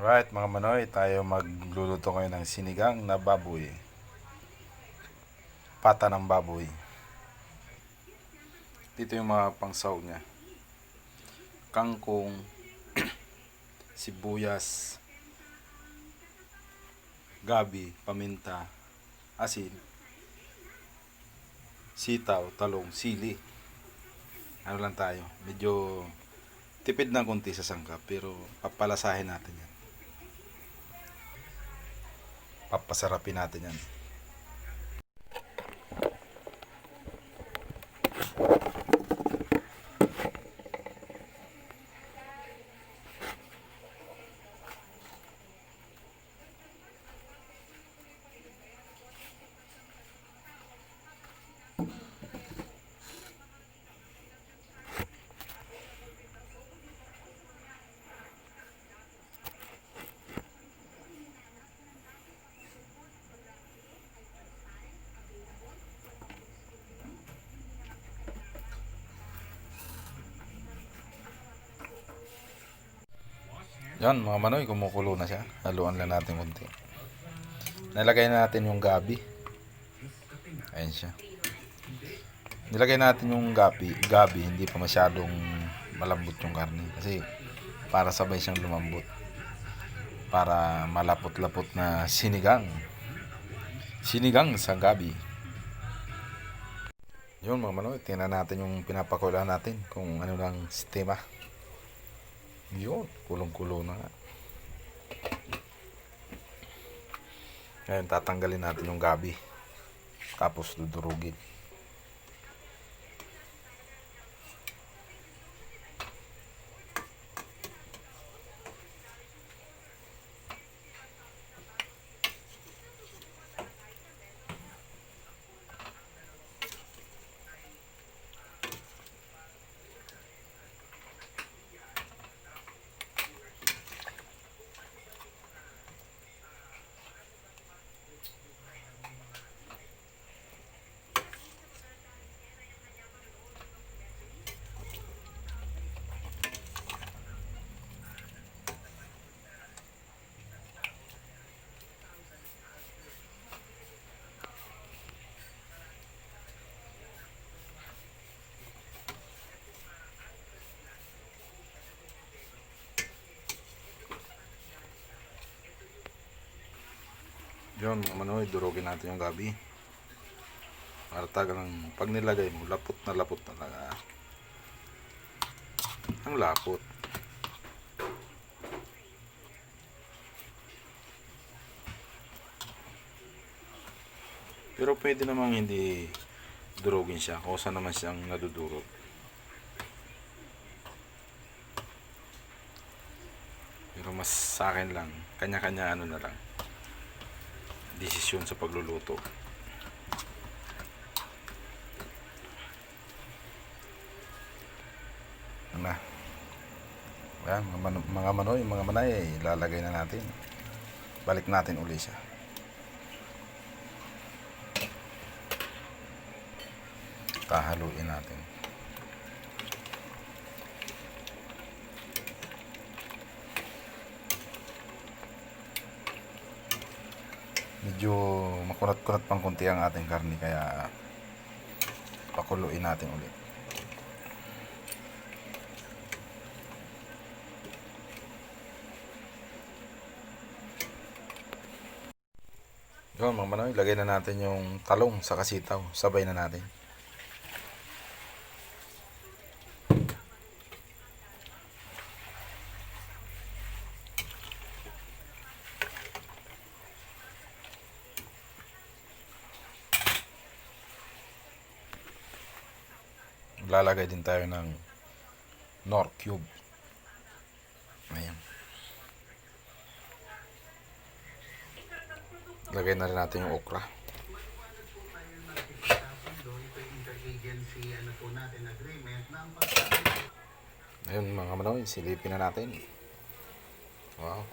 Alright mga manoy, tayo magluluto ngayon ng sinigang na baboy. Pata ng baboy. Dito yung mga pangsahog niya. Kangkong, sibuyas, gabi, paminta, asin, sitaw, talong, sili. Ano lang tayo, medyo tipid na konti sa sangkap pero papalasahin natin yan. Papasarapin natin yan. Yan mga manoy, kumukulo na siya. Haluan lang natin konti. Nilagay na natin yung gabi. Ayan siya. Nilagay natin yung gabi, hindi pa masyadong malambot yung karne. Kasi para sabay siyang lumambot. Para malapot-lapot na sinigang. Sinigang sa gabi. Yun mga manoy, tingnan natin yung pinapakulaan natin. Kung ano lang sistema. Yun, kulong-kulo na nga. Ngayon tatanggalin natin yung gabi. Tapos dudurugin. Yun mga manoy, durugin natin yung gabi. Para tagang pag nilagay mo, lapot na lapot talaga. Ang lapot. Pero pwede namang hindi durugin siya. Kusa naman siyang nadudurog. Pero mas sa akin lang, kanya-kanya ano na lang. Desisyon sa pagluluto. Na. Ayan, mga manoy, mga manay, ilalagay na natin. Balik natin uli siya. Kahaluin natin. Medyo makunat-kunat pang kunti ang ating karni, kaya pakuluin natin ulit. Yun mga manoy, lagay na natin yung talong sa kasitaw. Sabay na natin. Lalagay din tayo ng Nor cube. Ayan. Lagay na rin natin yung okra. Ayun mga manoy, silipin na natin. Wow.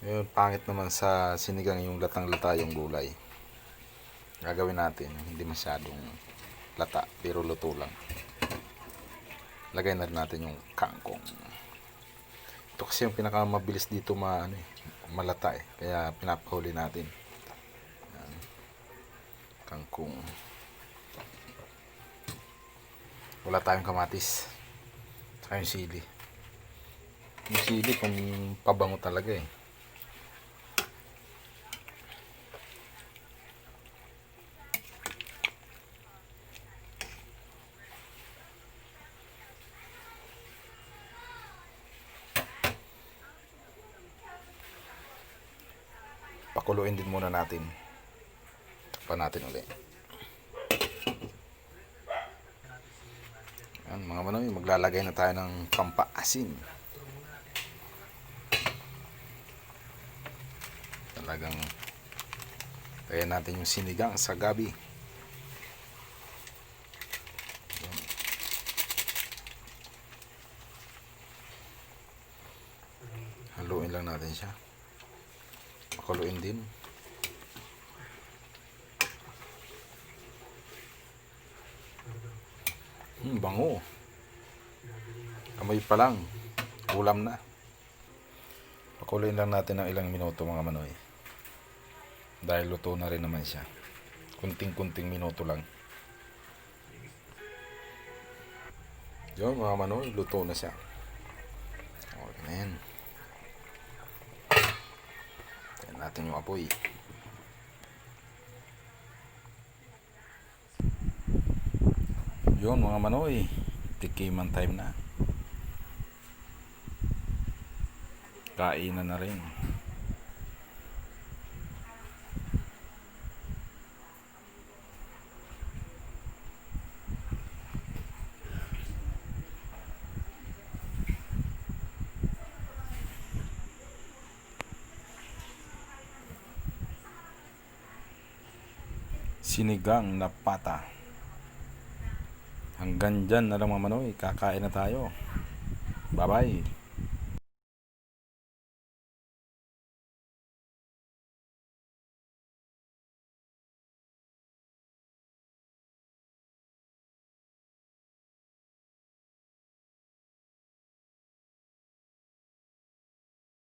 Ayun, pangit naman sa sinigang yung latang-lata yung gulay. Gagawin natin, hindi masyadong lata, pero luto lang. Lagay na rin natin yung kangkong. Ito kasi yung pinakamabilis dito malata eh. Kaya pinapahuli natin. Yan. Kangkong. Wala tayong kamatis. Saka yung sili. Yung sili kung pabango talaga eh. Pakuluin din muna natin. Takpan natin ulit. Yan, mga manoy, maglalagay na tayo ng pampaasim. Talagang kaya natin yung sinigang sa gabi. Yan. Haluin lang natin siya. Pakuluin din. Bango. Amoy pa lang. Ulam na. Pakuluin lang natin ng ilang minuto mga manoy. Dahil luto na rin naman siya. Kunting-kunting minuto lang. Yun mga manoy, luto na siya. Okay na yan. Yan natin yung apoy. Yun mga manoy, tikiman time na. Kainan na rin. Sinigang na pata. Hanggang dyan na lang mga manoy, kakain na tayo. Bye bye.